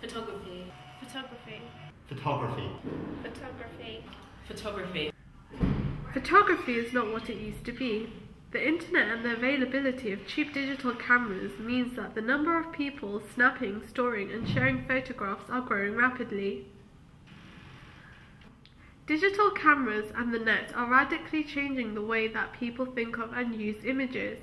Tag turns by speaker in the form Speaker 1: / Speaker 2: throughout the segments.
Speaker 1: Photography.
Speaker 2: Photography.
Speaker 3: Photography.
Speaker 2: Photography.
Speaker 1: Photography.
Speaker 4: Photography is not what it used to be. The internet and the availability of cheap digital cameras means that the number of people snapping, storing and sharing photographs are growing rapidly. Digital cameras and the net are radically changing the way that people think of and use images.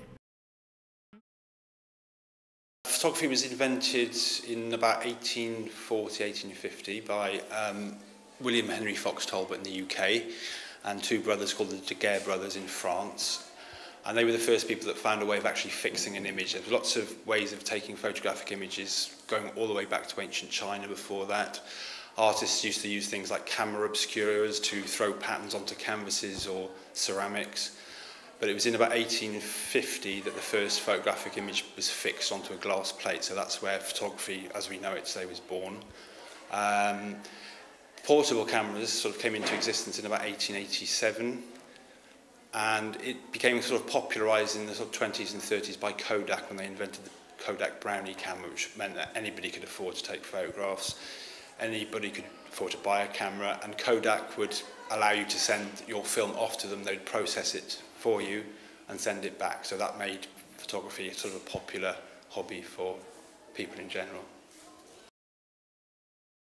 Speaker 5: Photography was invented in about 1840, 1850 by William Henry Fox Talbot in the UK and two brothers called the Daguerre brothers in France. And they were the first people that found a way of actually fixing an image. There were lots of ways of taking photographic images, going all the way back to ancient China before that. Artists used to use things like camera obscuras to throw patterns onto canvases or ceramics. But it was in about 1850 that the first photographic image was fixed onto a glass plate, so that's where photography, as we know it today, was born. Portable cameras sort of came into existence in about 1887, and it became sort of popularised in the sort of 20s and 30s by Kodak when they invented the Kodak Brownie camera, which meant that anybody could afford to take photographs, anybody could afford to buy a camera, and Kodak would allow you to send your film off to them. They'd process it for you and send it back. So that made photography sort of a popular hobby for people in general.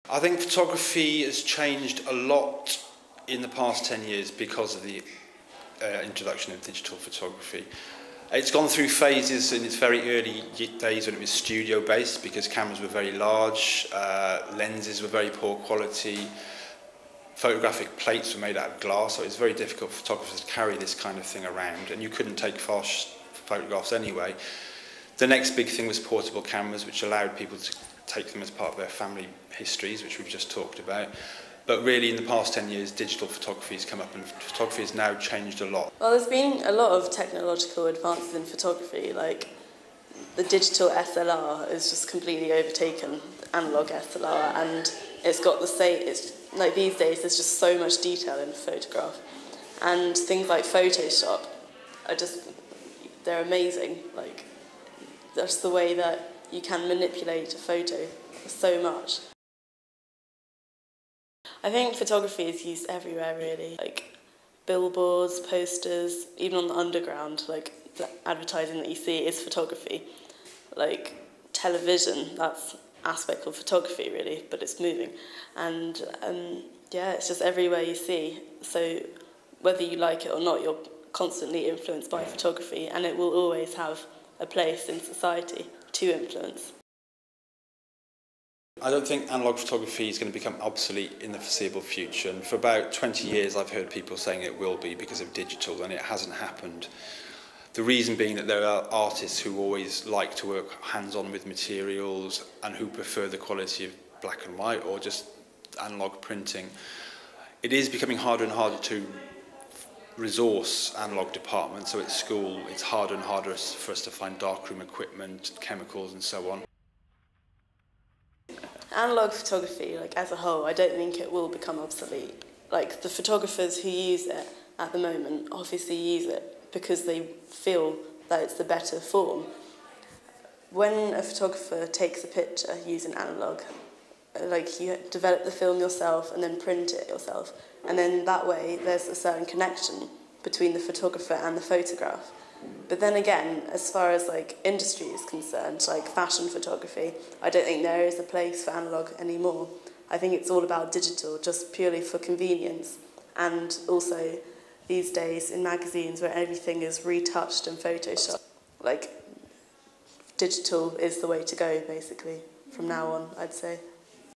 Speaker 5: I think photography has changed a lot in the past 10 years because of the introduction of digital photography. It's gone through phases in its very early days when it was studio-based because cameras were very large, lenses were very poor quality, photographic plates were made out of glass, so it's very difficult for photographers to carry this kind of thing around, and you couldn't take fast photographs anyway. The next big thing was portable cameras, which allowed people to take them as part of their family histories, which we've just talked about. But really, in the past 10 years, digital photography has come up, and photography has now changed a lot.
Speaker 6: Well, there's been a lot of technological advances in photography, like the digital SLR has just completely overtaken analog SLR, and it's got the same, it's like these days there's just so much detail in a photograph, and things like Photoshop are just, they're amazing. Like, that's the way that you can manipulate a photo so much. I think photography is used everywhere really, like billboards, posters, even on the underground, like the advertising that you see is photography. Like television, that's aspect of photography really, but it's moving. And yeah, it's just everywhere you see. So whether you like it or not, you're constantly influenced by photography, and it will always have a place in society to influence.
Speaker 5: I don't think analogue photography is going to become obsolete in the foreseeable future, and for about 20 years I've heard people saying it will be because of digital, and it hasn't happened. The reason being that there are artists who always like to work hands-on with materials and who prefer the quality of black and white or just analogue printing. It is becoming harder and harder to resource analogue departments, so at school it's harder and harder for us to find darkroom equipment, chemicals and so on.
Speaker 6: Analogue photography, like as a whole, I don't think it will become obsolete. Like the photographers who use it at the moment obviously use it because they feel that it's the better form. When a photographer takes a picture using analogue, like you develop the film yourself and then print it yourself, and then that way there's a certain connection between the photographer and the photograph. But then again, as far as like industry is concerned, like fashion photography, I don't think there is a place for analogue anymore. I think it's all about digital, just purely for convenience. And also these days in magazines where everything is retouched and photoshopped, like digital is the way to go basically from now on, I'd say.